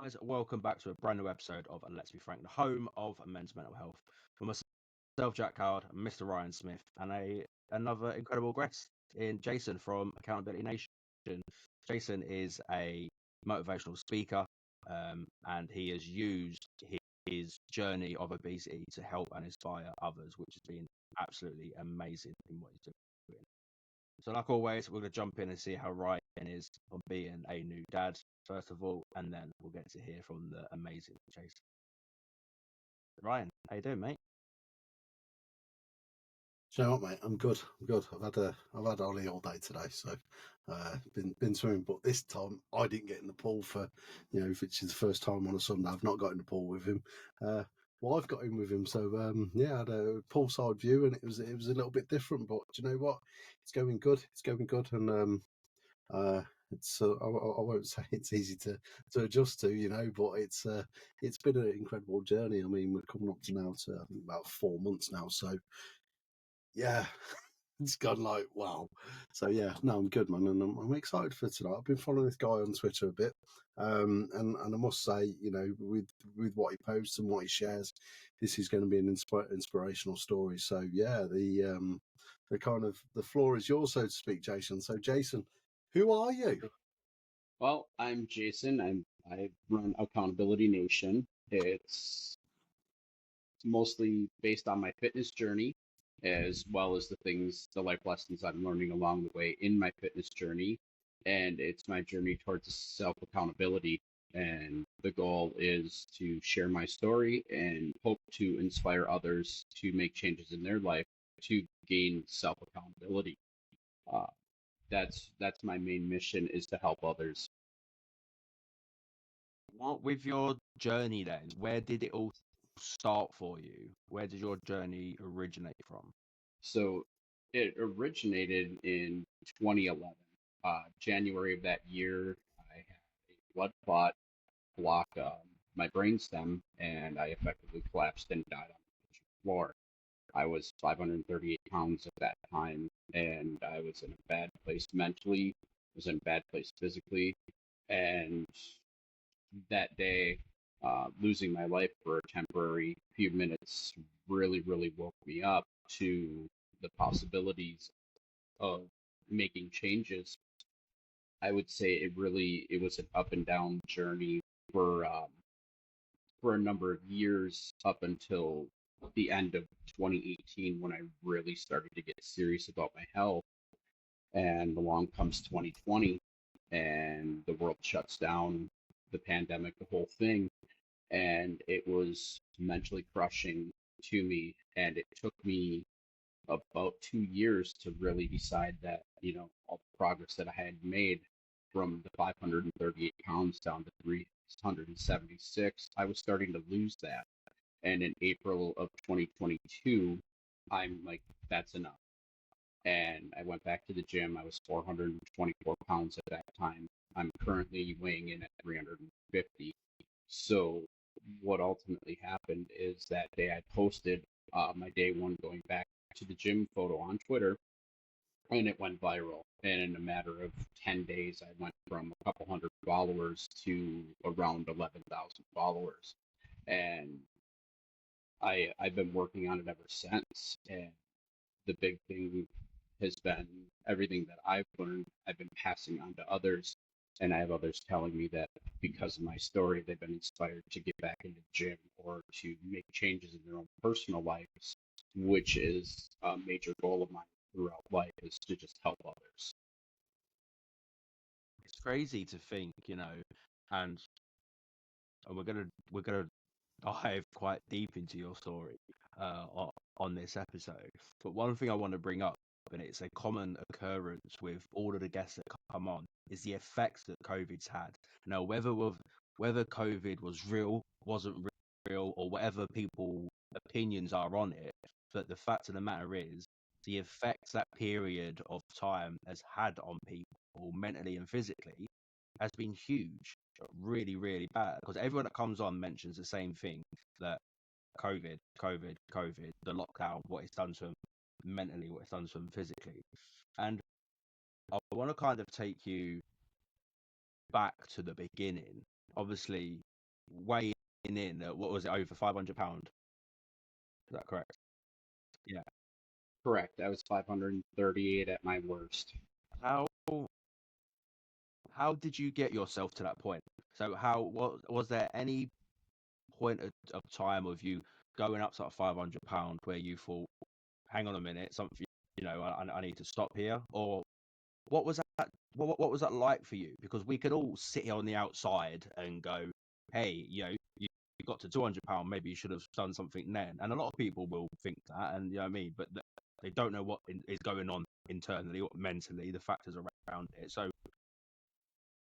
Guys, welcome back to a brand new episode of Let's Be Frank, the home of men's mental health. For myself, Jack Howard, Mr. Ryan Smith, and another incredible guest in Jason from Accountability Nation. Jason is a motivational speaker, and he has used his journey of obesity to help and inspire others, which has been absolutely amazing in what he's doing. So, like always, we're going to jump in and see how Ryan is on being a new dad, first of all, and then we'll get to hear from the amazing Jason. Ryan, how you doing, mate? Do you know what, mate? I'm good. I've had Ollie all day today, so been swimming. But this time I didn't get in the pool for, which is the first time on a Sunday I've not got in the pool with him. Well, I've got in with him, so yeah, I had a poolside view, and it was a little bit different. But do you know what? It's going good. It's going good, and it's I won't say it's easy to adjust to, but it's been an incredible journey. I mean, we're coming up to now to I think about 4 months now, so yeah, it's gone like wow. So yeah, no, I'm good, man, and I'm excited for tonight. I've been following this guy on Twitter a bit, and I must say, with what he posts and what he shares, this is going to be an inspirational story. So yeah, the kind of the floor is yours, so to speak, Jason. So Jason, who are you? Well, I'm Jason. I run Accountability Nation. It's mostly based on my fitness journey, as well as the life lessons I'm learning along the way in my fitness journey. And it's my journey towards self accountability. And the goal is to share my story and hope to inspire others to make changes in their life to gain self accountability. Uh, that's my main mission, is to help others. What with your journey then? Where did it all start for you? Where did your journey originate from? So it originated in 2011. January of that year, I had a blood clot block my brainstem, and I effectively collapsed and died on the kitchen floor. I was 538 pounds at that time, and I was in a bad place mentally, was in a bad place physically, and that day, losing my life for a temporary few minutes really, really woke me up to the possibilities of making changes. I would say it was an up and down journey for a number of years up until the end of 2018, when I really started to get serious about my health. And along comes 2020, and the world shuts down, the pandemic, the whole thing, and it was mentally crushing to me. And it took me about 2 years to really decide that, all the progress that I had made from the 538 pounds down to 376, I was starting to lose that. And in April of 2022, I'm like, that's enough. And I went back to the gym. I was 424 pounds at that time. I'm currently weighing in at 350. So what ultimately happened is that day I posted my day one going back to the gym photo on Twitter, and it went viral. And in a matter of 10 days, I went from a couple hundred followers to around 11,000 followers. And I've been working on it ever since. And the big thing has been everything that I've learned, I've been passing on to others. And I have others telling me that because of my story, they've been inspired to get back into the gym or to make changes in their own personal lives, which is a major goal of mine throughout life, is to just help others. It's crazy to think, and we're gonna dive quite deep into your story on this episode. But one thing I want to bring up, and it's a common occurrence with all of the guests that come on, is the effects that COVID's had. Now, whether COVID was real, wasn't real, or whatever people opinions are on it, but the fact of the matter is, the effects that period of time has had on people mentally and physically has been huge, really, really bad. Because everyone that comes on mentions the same thing, that COVID, the lockdown, what it's done to them mentally, what it's done to them physically. And I want to kind of take you back to the beginning. Obviously, weighing in at, what was it, over £500? Is that correct? Yeah. Correct. I was 538 at my worst. How did you get yourself to that point? So was there any point of time of you going up to that £500 where you thought, hang on a minute, something, I need to stop here? Or what was that? What was that like for you? Because we could all sit here on the outside and go, hey, you got to £200, maybe you should have done something then. And a lot of people will think that, and you know what I mean, but they don't know what is going on internally or mentally, the factors around it. So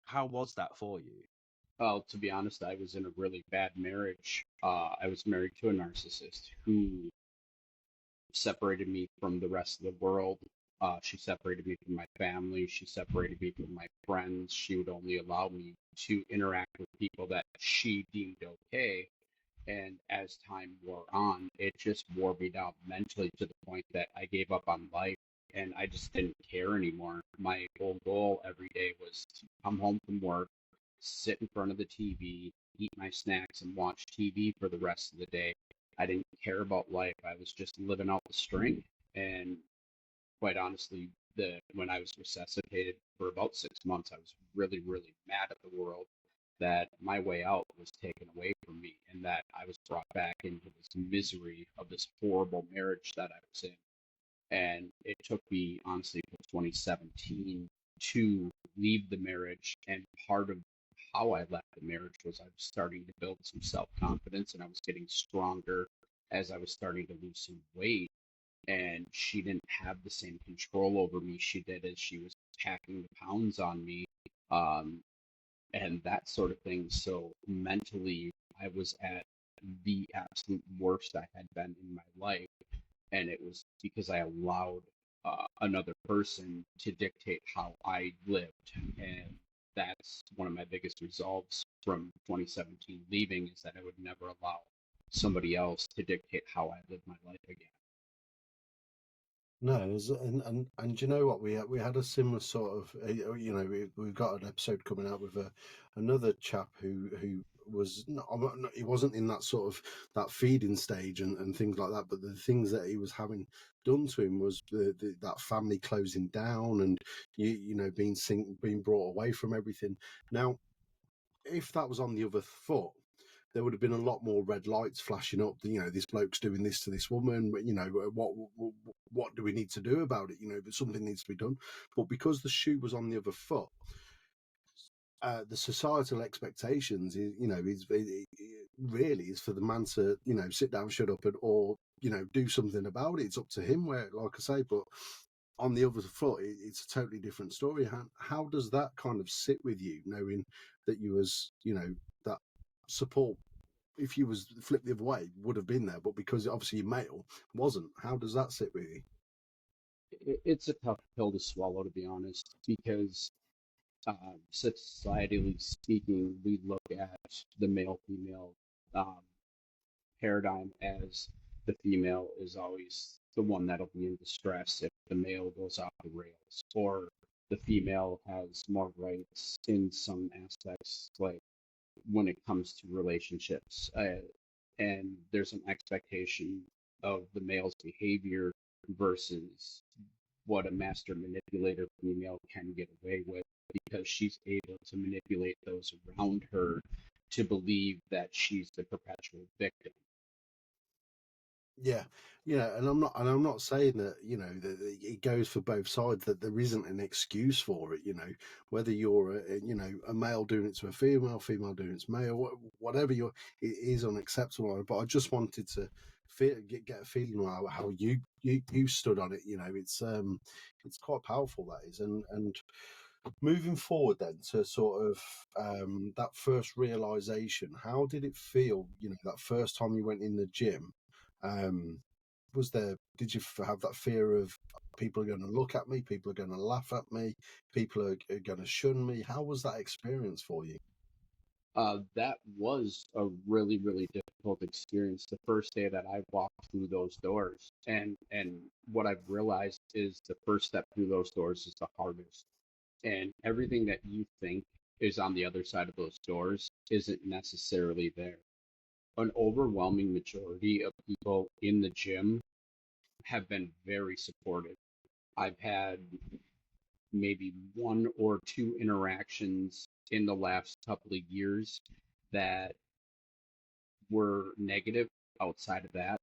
how was that for you? Well, to be honest, I was in a really bad marriage. I was married to a narcissist who separated me from the rest of the world. She separated me from my family. She separated me from my friends. She would only allow me to interact with people that she deemed okay. And as time wore on, it just wore me down mentally to the point that I gave up on life and I just didn't care anymore. My whole goal every day was to come home from work, sit in front of the TV, eat my snacks, and watch TV for the rest of the day. I didn't care about life. I was just living out the string. And quite honestly, when I was resuscitated for about 6 months, I was really, really mad at the world that my way out was taken away from me and that I was brought back into this misery of this horrible marriage that I was in. And it took me, honestly, till 2017 to leave the marriage. And part of how I left the marriage was I was starting to build some self confidence and I was getting stronger as I was starting to lose some weight. And she didn't have the same control over me she did as she was packing the pounds on me. Um, and that sort of thing. So mentally, I was at the absolute worst I had been in my life. And it was because I allowed another person to dictate how I lived. And that's one of my biggest resolves from 2017 leaving is that I would never allow somebody else to dictate how I live my life again. No, and you know what, we had a similar sort of we've got an episode coming out with another chap who was not, he wasn't in that sort of that feeding stage and things like that, but the things that he was having done to him was that family closing down and being brought away from everything. Now, if that was on the other foot, there would have been a lot more red lights flashing up. This bloke's doing this to this woman. What do we need to do about it? But something needs to be done. But because the shoe was on the other foot, the societal expectations really is for the man to sit down, shut up, or do something about it. It's up to him. Where, like I say, but on the other foot, it's a totally different story. How does that kind of sit with you, knowing that you was that support, if you was flipped the other way, would have been there, but because obviously you're male, wasn't? How does that sit with you? It's a tough pill to swallow, to be honest, because societally speaking, we look at the male-female um, paradigm as the female is always the one that'll be in distress if the male goes off the rails, or the female has more rights in some aspects, like when it comes to relationships. And there's an expectation of the male's behavior versus what a master manipulator female can get away with because she's able to manipulate those around her to believe that she's the perpetual victim. Yeah, and I'm not saying that that it goes for both sides. That there isn't an excuse for it. Whether you're a male doing it to a female doing it to male, whatever it is unacceptable. But I just wanted to get a feeling about how you stood on it. It's quite powerful, that is. And moving forward then to sort of that first realization, how did it feel? That first time you went in the gym. Did you have that fear of people are going to look at me, people are going to laugh at me, people are going to shun me? How was that experience for you? That was a really, really difficult experience the first day that I walked through those doors. And what I've realized is the first step through those doors is the hardest. And everything that you think is on the other side of those doors isn't necessarily there. An overwhelming majority of people in the gym have been very supportive. I've had maybe one or two interactions in the last couple of years that were negative. Outside of that,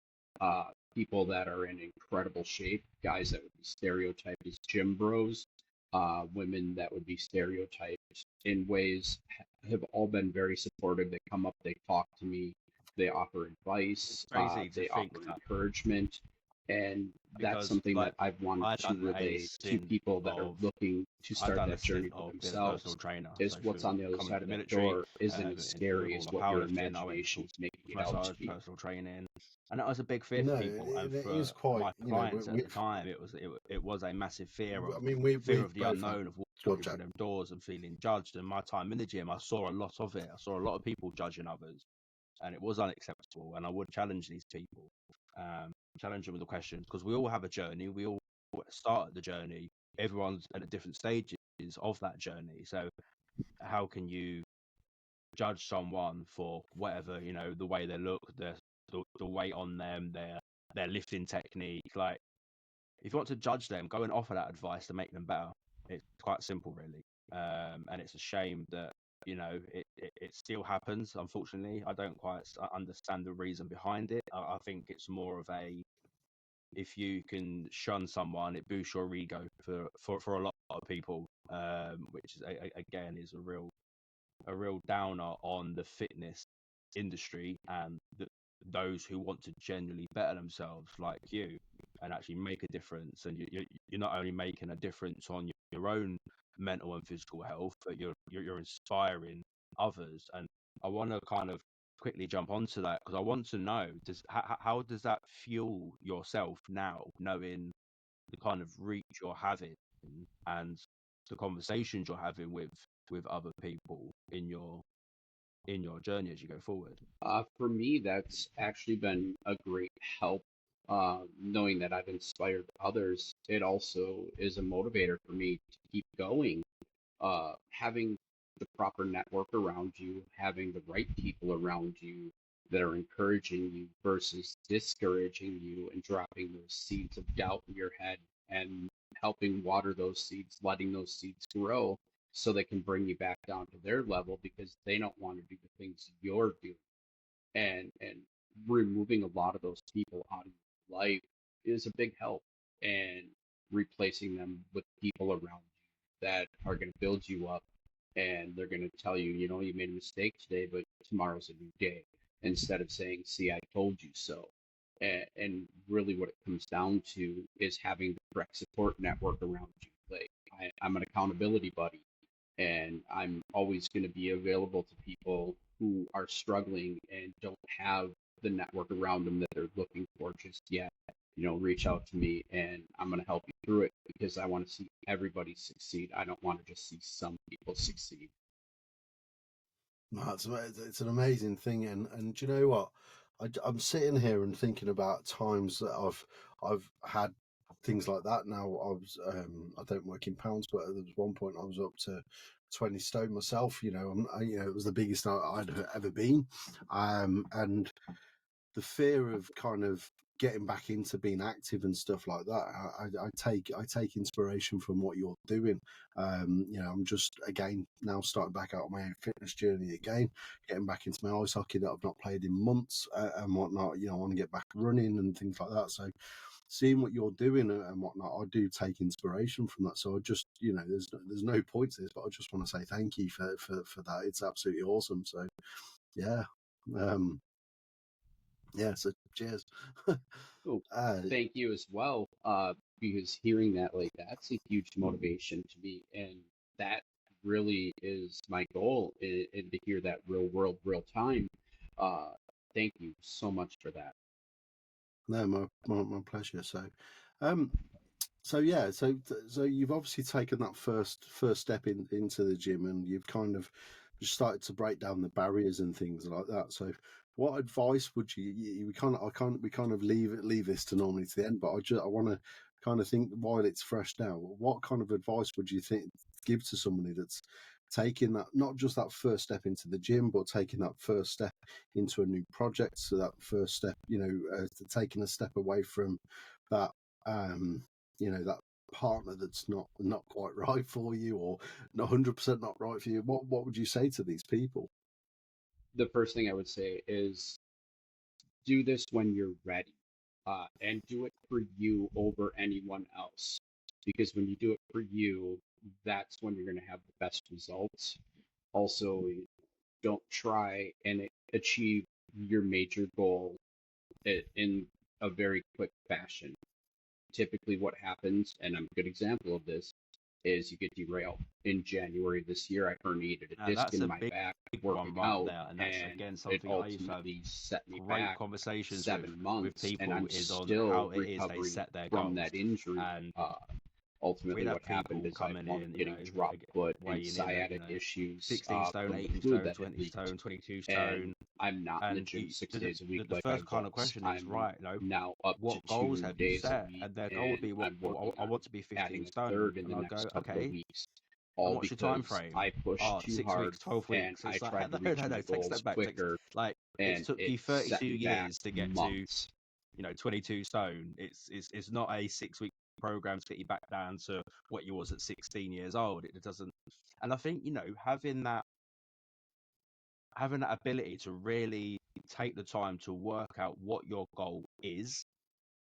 people that are in incredible shape, guys that would be stereotyped as gym bros, women that would be stereotyped in ways, have all been very supportive. They come up, they talk to me, they offer advice, Crazy to they think offer that, encouragement, and that's because something like that I've wanted I to done a relay to stint people that are of looking to I start done a that stint journey for of being a personal themselves. trainer. Is So what's through on the other coming to side the of that military, door isn't as with scary all as my what your powerlifting, I went imagination for is making it out to massage, be. personal training, and that was a big fear for No, people. And it is for quite, my you know, clients at the we've, time, it was a massive fear I mean, we've of the both had, unknown, of go on, walking through Jack. them doors and feeling judged. And my time in the gym, I saw a lot of it. I saw a lot of people judging others, and it was unacceptable. And I would challenge these people, challenge them with the questions, because we all have a journey. We all start the journey. Everyone's at different stages of that journey. So how can you judge someone for whatever, the way they look, the weight on them, their lifting technique? Like, if you want to judge them, go and offer that advice to make them better. It's quite simple, really. And it's a shame that it still happens. Unfortunately, I don't quite understand the reason behind it. I think it's more of a, if you can shun someone, it boosts your ego for a lot of people, which is again is a real downer on the fitness industry and those who want to genuinely better themselves, like you, and actually make a difference. And you're not only making a difference on your own mental and physical health, but you're inspiring others. And I want to kind of quickly jump onto that, because I want to know, how does that fuel yourself now, knowing the kind of reach you're having and the conversations you're having with other people in your journey as you go forward? For me, that's actually been a great help. Knowing that I've inspired others, it also is a motivator for me to keep going. Having the proper network around you, having the right people around you that are encouraging you versus discouraging you and dropping those seeds of doubt in your head, and helping water those seeds, letting those seeds grow so they can bring you back down to their level because they don't want to do the things you're doing. And removing a lot of those people out of your life is a big help, and replacing them with people around you that are going to build you up, and they're going to tell you, you made a mistake today, but tomorrow's a new day, instead of saying, see, I told you so. And really what it comes down to is having the correct support network around you. Like, I'm an accountability buddy, and I'm always going to be available to people who are struggling and don't have the network around them that they're looking for just yet. Reach out to me, and I'm going to help you through it, because I want to see everybody succeed. I don't want to just see some people succeed. No, it's an amazing thing, and do you know what? I'm sitting here and thinking about times that I've had things like that. Now I don't work in pounds, but there was one point I was up to 20 stone myself. It was the biggest I'd ever been, and the fear of kind of getting back into being active and stuff like that. I take inspiration from what you're doing. I'm just again now starting back out on my fitness journey again, getting back into my ice hockey that I've not played in months and whatnot. I want to get back running and things like that. So seeing what you're doing and whatnot, I do take inspiration from that. So I just, there's no point to this, but I just want to say thank you for that. It's absolutely awesome. So yeah. So cheers. Oh, thank you as well, because hearing that, like, that's a huge motivation to me, and that really is my goal, and to hear that real world, real time. Uh, Thank you so much for that. No, my pleasure. So yeah, so you've obviously taken that first step into the gym, and you've kind of just started to break down the barriers and things like that. So what advice would we kind of leave this to normally to the end, but I want to kind of think while it's fresh now, what kind of advice would you think give to somebody that's taking that, not just that first step into the gym, but taking that first step into a new project. So that first step, taking a step away from that, that partner that's not quite right for you, or not 100% not right for you. What would you say to these people? The first thing I would say is do this when you're ready, and do it for you over anyone else. Because when you do it for you, that's when you're going to have the best results. Also, don't try and achieve your major goal in a very quick fashion. Typically what happens, and I'm a good example of this, is you get derailed. In January this year, I herniated a disc in my back working out, and that's again it something I used to have ultimately set me great back conversations 7 with months, and people I'm is on still how it is they recovering set their from goals. that injury. And Ultimately, we'd have what happened people is I coming wound up in, getting drop foot and weighing in at, sciatic issues 16 stone, from the 18 fluid stone, that 20 had leaked. stone, 22 And stone. I'm not in the And gym 6 the days a week the like I first kind of was. question is, I'm right, now up to what goals 2 have you days a set? week, And their goal would be, and what I'm working I on want to be 15 adding a stone. third in And the I'll next go, couple okay, of weeks. and All what's your time because frame? I pushed too 6 hard weeks, 12 and weeks. I It's like, tried to no, reach my take a goals step back. quicker, Like, it and took it you set 32 me back years to get months. to 22 stone. It's not a 6-week program to get you back down to what you was at 16 years old. It doesn't. And I think, having that ability to really take the time to work out what your goal is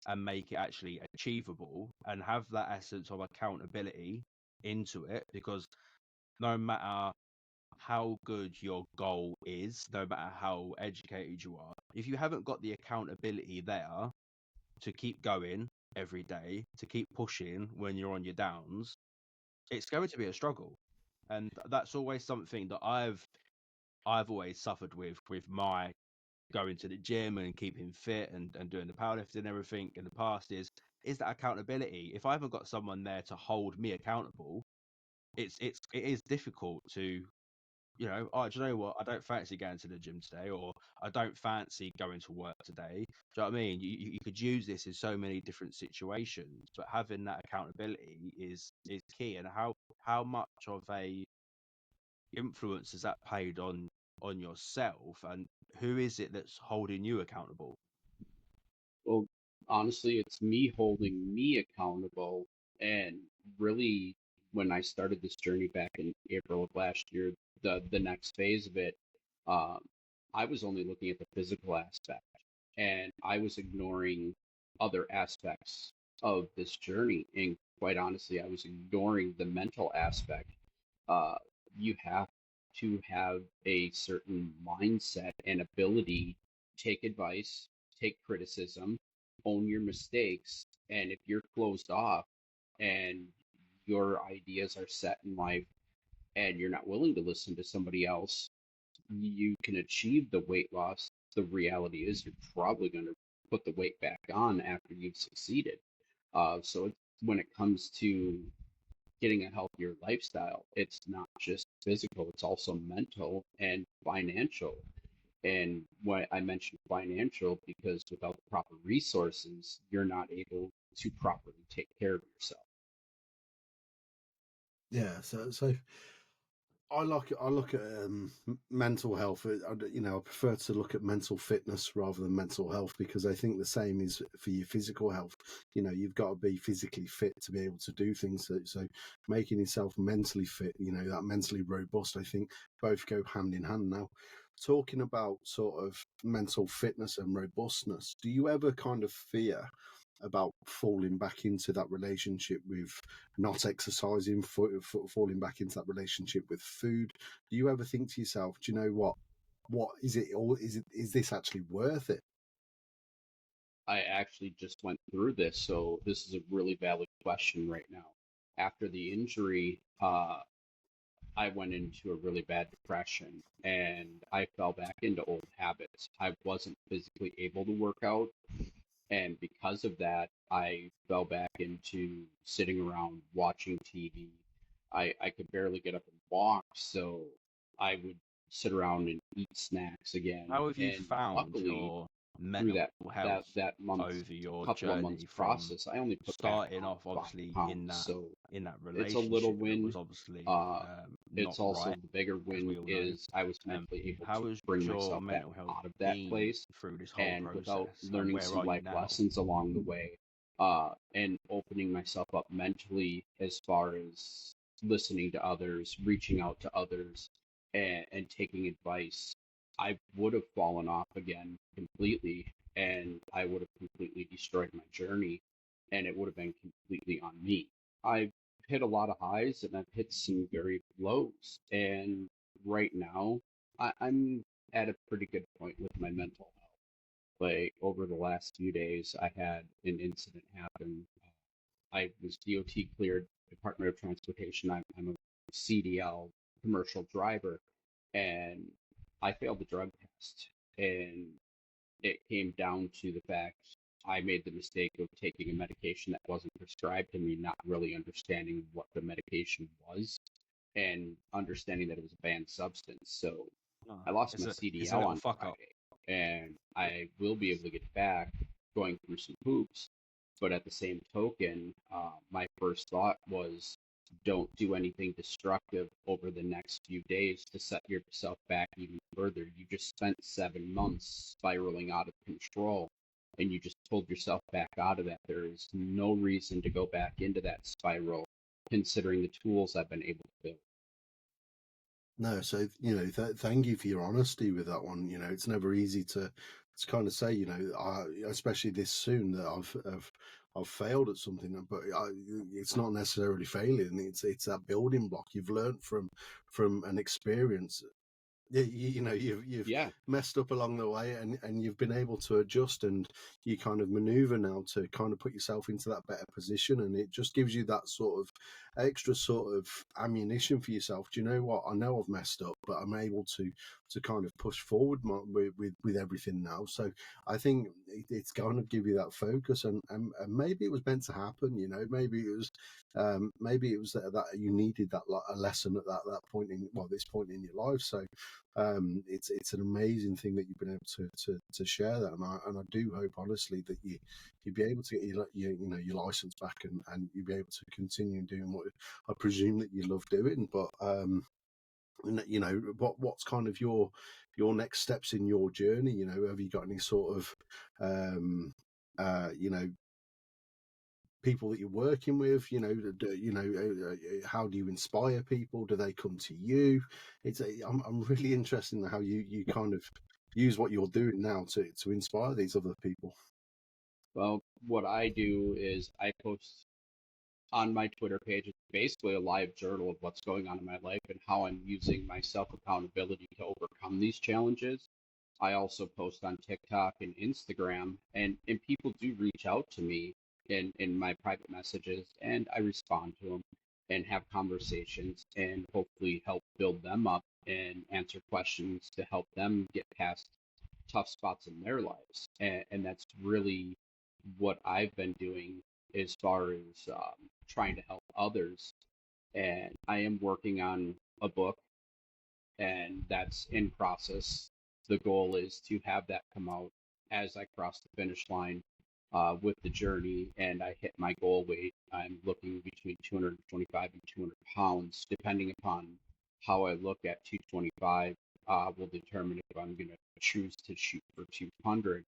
and make it actually achievable, and have that essence of accountability into it, because no matter how good your goal is, no matter how educated you are, if you haven't got the accountability there to keep going every day, to keep pushing when you're on your downs, it's going to be a struggle. And that's always something that I've always suffered with my going to the gym and keeping fit and doing the powerlifting and everything in the past, is that accountability. If I haven't got someone there to hold me accountable, it is difficult to, oh, do you know what? I don't fancy going to the gym today, or I don't fancy going to work today. Do you know what I mean? You could use this in so many different situations, but having that accountability is key. And how much of a influence has that played on yourself, and who is it that's holding you accountable? Well, honestly, it's me holding me accountable. And really, when I started this journey back in April of last year, the next phase of it, um, I was only looking at the physical aspect, and I was ignoring other aspects of this journey. And quite honestly, I was ignoring the mental aspect. Uh, you have to have a certain mindset and ability, take advice, take criticism, own your mistakes. And if you're closed off and your ideas are set in life and you're not willing to listen to somebody else, you can achieve the weight loss. The reality is you're probably going to put the weight back on after you've succeeded. So when it comes to getting a healthier lifestyle, it's not just physical, it's also mental and financial. And why I mentioned financial, because without the proper resources, you're not able to properly take care of yourself. Yeah, so I look at mental health. I prefer to look at mental fitness rather than mental health, because I think the same is for your physical health. You've got to be physically fit to be able to do things. So making yourself mentally fit, that mentally robust, I think both go hand in hand. Now, talking about sort of mental fitness and robustness, do you ever kind of fear about falling back into that relationship with not exercising, falling back into that relationship with food? Do you ever think to yourself, do you know what is it, or is this actually worth it? I actually just went through this, so this is a really valid question right now. After the injury, I went into a really bad depression and I fell back into old habits. I wasn't physically able to work out. And because of that, I fell back into sitting around watching TV. I could barely get up and walk, so I would sit around and eat snacks again. How have you And found luckily, your through mental health that month, over your couple of months journey from process, I only put back starting on off, 5 obviously, pounds. So in that it's a little relationship that win. was obviously Uh, it's not also right, the bigger as win we all know. is I was mentally able How to has bring your myself back mental health out of that been place, through this whole and without process? And learning where some are you life now? lessons along the way, and opening myself up mentally as far as listening to others, reaching out to others, and taking advice, I would have fallen off again completely, and I would have completely destroyed my journey, and it would have been completely on me. I've hit a lot of highs and I've hit some very lows, and right now I'm at a pretty good point with my mental health. Like over the last few days, I had an incident happen. I was DOT cleared, Department of Transportation. I'm a CDL commercial driver, and I failed the drug test. And it came down to the fact I made the mistake of taking a medication that wasn't prescribed to me, not really understanding what the medication was and understanding that it was a banned substance. So I lost my It's a CDL little on fuck up. Friday, and I will be able to get back going through some hoops. But at the same token, my first thought was don't do anything destructive over the next few days to set yourself back even further. You just spent 7 months spiraling out of control, and you just pulled yourself back out of that. There is no reason to go back into that spiral, considering the tools I've been able to build. No, so thank you for your honesty with that one. It's never easy to kind of say, especially this soon that I've failed at something, but it's not necessarily failing. It's that building block you've learned from an experience. You've Yeah, messed up along the way, and you've been able to adjust, and you kind of maneuver now to kind of put yourself into that better position, and it just gives you that sort of extra sort of ammunition for yourself. Do you know what? I know I've messed up, but I'm able to kind of push forward with everything now. So I think it's going to give you that focus, and maybe it was meant to happen. Maybe it was that you needed that a lesson at that point in this point in your life. So it's an amazing thing that you've been able to share that, and I do hope honestly that you'll be able to get your license back, and you'll be able to continue doing what I presume that you love doing. But what's kind of your next steps in your journey? Have you got any sort of people that you're working with? How do you inspire people? Do they come to you? I'm really interested in how you kind of use what you're doing now to inspire these other people. well, what I do is I post on my Twitter page. It's basically a live journal of what's going on in my life and how I'm using my self accountability to overcome these challenges. I also post on TikTok and Instagram, and people do reach out to me in my private messages, and I respond to them and have conversations and hopefully help build them up and answer questions to help them get past tough spots in their lives. And that's really what I've been doing as far as trying to help others. And I am working on a book, and that's in process. The goal is to have that come out as I cross the finish line with the journey and I hit my goal weight. I'm looking between 225 and 200 pounds, depending upon how I look at 225. Will determine if I'm going to choose to shoot for 200.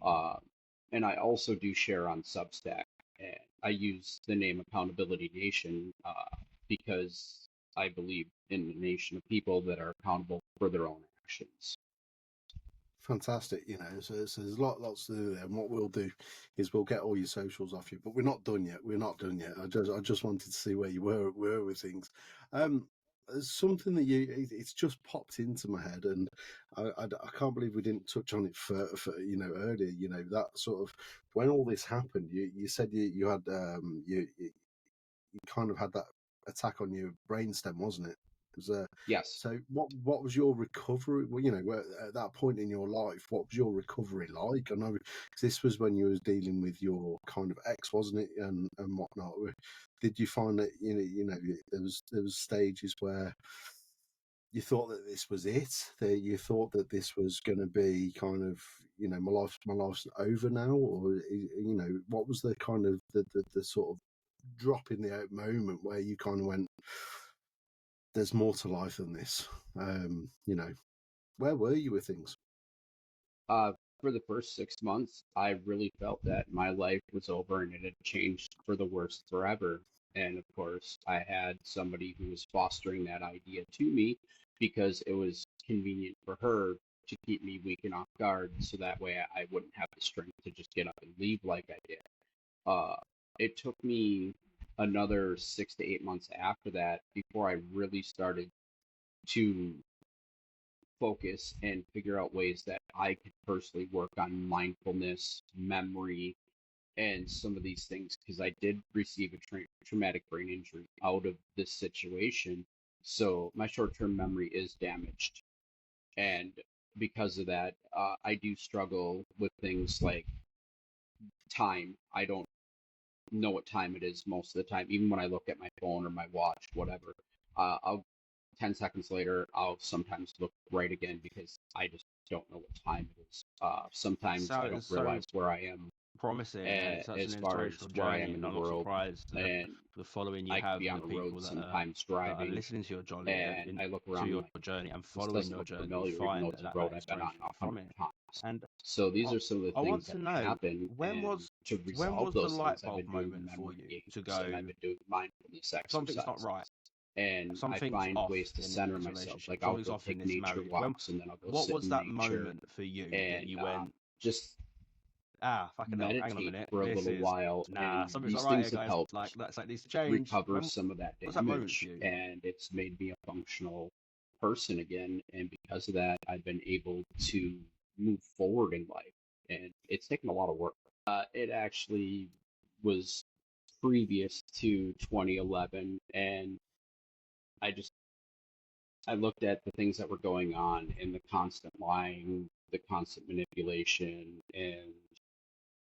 Uh, and I also do share on Substack. And I use the name Accountability Nation because I believe in a nation of people that are accountable for their own actions. Fantastic, so there's lots to do there, and what we'll do is we'll get all your socials off you, but we're not done yet. I just wanted to see where you were with things. There's something that it's just popped into my head, and I can't believe we didn't touch on it for earlier. That sort of when all this happened, you said you had you kind of had that attack on your brainstem, wasn't it? Yes. So what was your recovery? Well, at that point in your life, what was your recovery like? I know 'cause this was when you was dealing with your kind of ex, wasn't it, and whatnot. Did you find that there was stages where you thought that this was it? That you thought that this was going to be kind of my life's over now, or what was the kind of the sort of drop in the out moment where you kind of went, there's more to life than this. You know, where were you with things? For the first 6 months, I really felt that my life was over and it had changed for the worse forever. And of course, I had somebody who was fostering that idea to me because it was convenient for her to keep me weak and off guard so that way I wouldn't have the strength to just get up and leave like I did. It took me another 6 to 8 months after that before I really started to focus and figure out ways that I could personally work on mindfulness, memory, and some of these things because I did receive a traumatic brain injury out of this situation. So my short term memory is damaged. And because of that, I do struggle with things like time. I don't know what time it is most of the time, even when I look at my phone or my watch, whatever. I'll 10 seconds later, I'll sometimes look right again because I just don't know what time it is. Sometimes I don't realize where I am promising, and it's such as an far as inspirational where I journey, am in and the I'm not world. surprised And the following you I could have be and on the the people road that sometimes are driving, listening to your journey and I look to around your like, journey and this following doesn't your look journey, familiar, even find though it's a that road I've been on inspiration from 100 it. times. And So these are some of the I want things that to have know, happened, when and was to resolve the those light things, I've bulb been doing moment for you memory to games and I've go, been doing mindfulness something's not exercises. right, And I something's find off ways to in center this myself. relationship, Like I'll something's go off in take this nature marriage? walks and then I'll go What sit was in that nature moment for you that and you went, just fucking hell, hang on a meditate minute, for a this little is, while. And something's not these right things here, have guys, helped like, that's like needs to change. recover When some of that was that moment for damage, you? and it's made me a functional person again. And because of that, I've been able to move forward in life. And it's taken a lot of work. It actually was previous to 2011, and I looked at the things that were going on and the constant lying, the constant manipulation, and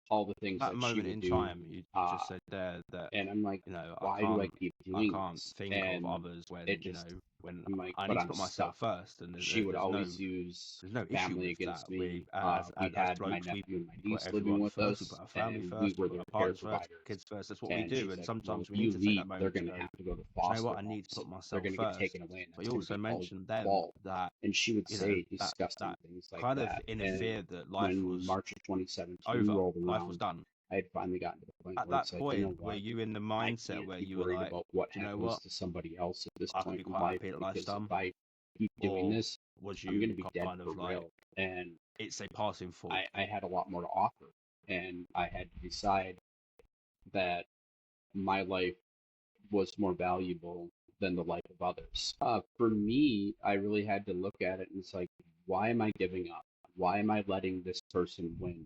all the things That that she moment would in do. time, you just said there that, And I'm like, I why do I keep doing can't this? think of And others when, it just, when I'm like, I but need to I'm put stuck. myself first, and She would always there's use no issue family with that. against me. We We as had my blokes, nephew and my we put niece living everyone with first, we us, put our family and we first, we were put their our care partners first, providers. kids first. That's what we And do, she's and like, well, sometimes if we need you to take leave, that they're moment to going to go, have to go to do you know foster what, I need to homes, put and they're myself going to get first. taken away, and But that's you going to also be all mentioned your then fault. that, And she would say that disgusting things like kind of that. And interfered, that life when was March of 2017 over, rolled life was around, done. I had finally gotten to the point At where that it's like, you know point, were what? you in the I mindset can't where keep you were worried like, about what do you know happens what, to somebody else at this I could point be in quite life, happy that life's because if done? I keep doing Or this, was I'm going to you be dead kind for of like, real. And it's a passing thought? I had a lot more to offer. And I had to decide that my life was more valuable than the life of others. For me, I really had to look at it and it's like, why am I giving up? Why am I letting this person win?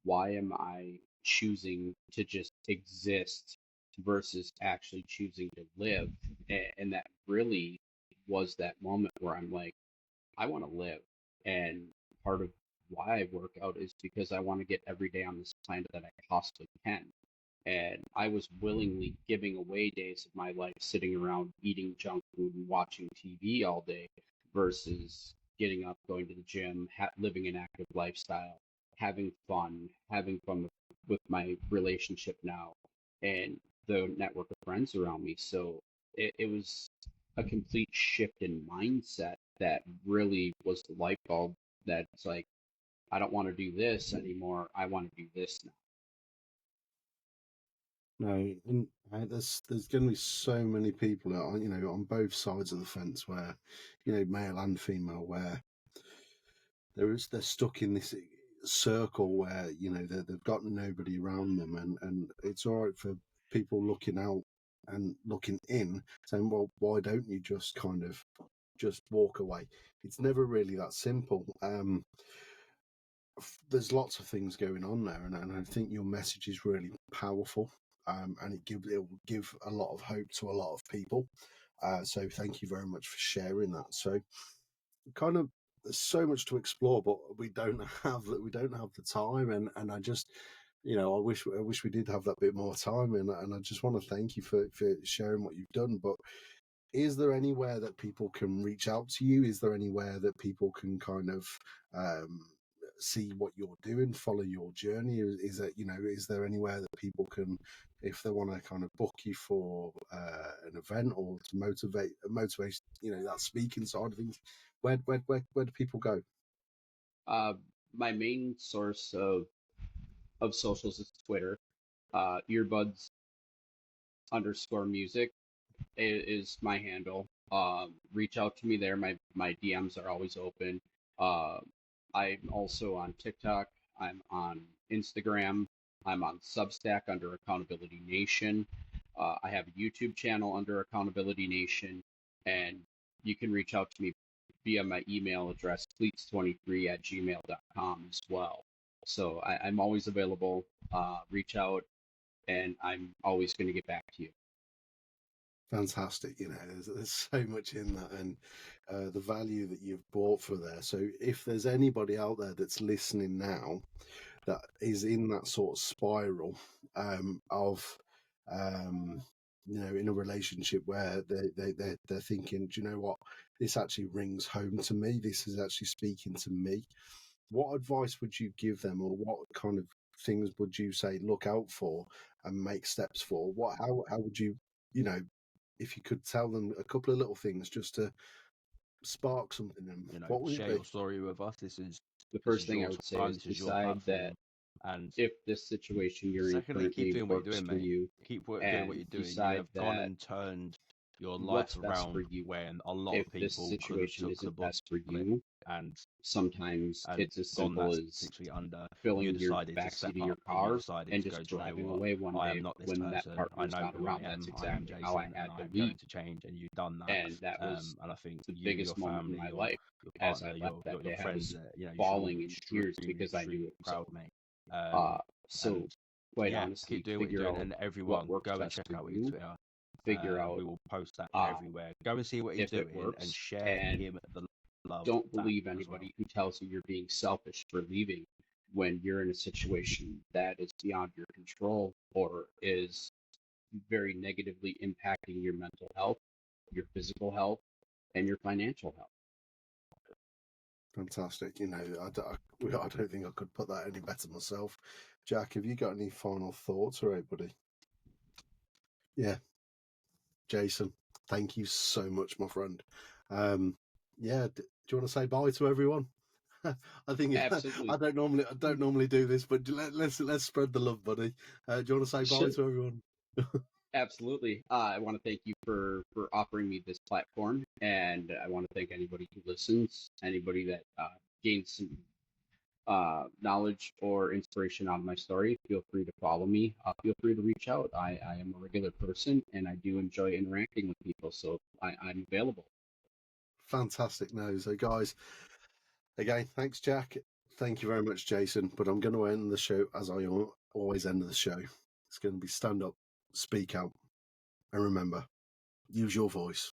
Why am I choosing to just exist versus actually choosing to live? And that really was that moment where I'm like, I want to live. And part of why I work out is because I want to get every day on this planet that I possibly can. And I was willingly giving away days of my life sitting around eating junk food and watching TV all day versus getting up, going to the gym, living an active lifestyle, having fun with my relationship now and the network of friends around me. So it was a complete shift in mindset that really was the light bulb that's like, I don't want to do this anymore. I want to do this now. No, and there's going to be so many people, on both sides of the fence, where, male and female, where they're stuck in this circle where they've got nobody around them, and it's all right for people looking out and looking in, saying, well, why don't you just kind of just walk away? It's never really that simple. There's lots of things going on there, and I think your message is really powerful, and it will give a lot of hope to a lot of people. So thank you very much for sharing that. So kind of, there's so much to explore, but we don't have the time, and I just, I wish we did have that bit more time, and I just want to thank you for sharing what you've done. But is there anywhere that people can reach out to you? Is there anywhere that people can kind of see what you're doing, follow your journey? Is that, is there anywhere that people can, if they want to kind of book you for an event or to motivate, that speaking side of things, where do people go? My main source of socials is Twitter. Earbuds_music is my handle. Reach out to me there. My DMs are always open. I'm also on TikTok. I'm on Instagram. I'm on Substack under Accountability Nation. I have a YouTube channel under Accountability Nation, and you can reach out to me via my email address, klietz23@gmail.com as well. So I'm always available. Reach out, and I'm always going to get back to you. Fantastic. There's so much in that, and the value that you've brought for there. So if there's anybody out there that's listening now that is in that sort of spiral of in a relationship where they're thinking, do you know what, this actually rings home to me, this is actually speaking to me, what advice would you give them, or what kind of things would you say look out for and make steps for? How would you, if you could tell them a couple of little things just to spark something in them, what would it share be? your story with us. The first thing I would say is decide that and if this situation you're in secondly, currently keep doing what you're works doing, for mate. you, Keep doing what you're doing. You decide have gone that and turned your what's life best around for you. when a lot If of people this situation isn't best for you, and sometimes it's as simple as under filling your decided to backseat step of your up and car decided and to go, just "Do you know driving what? away one I day am not this when that person. I partner's know not who around. I am. That's I am exactly Jason, how I and had I to am going leave. to change." And you've done that. And that was and I think the you, biggest your moment in family, my your life. As I partner, left that your day, I friends, was you falling in tears extremely, because I knew it was proud, over. mate. So and quite yeah, honestly, keep doing what figure you're doing, out and what everyone works go and best check for out you. his Twitter. Figure out We will post that um, everywhere. Go and see what he's if it doing works, and share and him the love. don't that believe as anybody well. who tells you you're being selfish for leaving when you're in a situation that is beyond your control or is very negatively impacting your mental health, your physical health, and your financial health. Fantastic. I don't think I could put that any better myself. Jack, have you got any final thoughts or anybody? Yeah. Jason, thank you so much, my friend. Do you want to say bye to everyone? I think Absolutely. I don't normally do this, but let's spread the love, buddy. Do you want to say bye to everyone? Absolutely. I want to thank you for offering me this platform, and I want to thank anybody who listens, anybody that gains some knowledge or inspiration out of my story. Feel free to follow me. Feel free to reach out. I am a regular person, and I do enjoy interacting with people, so I'm available. Fantastic. No, so guys, again, thanks, Jack. Thank you very much, Jason. But I'm going to end the show as I always end the show. It's going to be stand up, speak out, and remember, use your voice.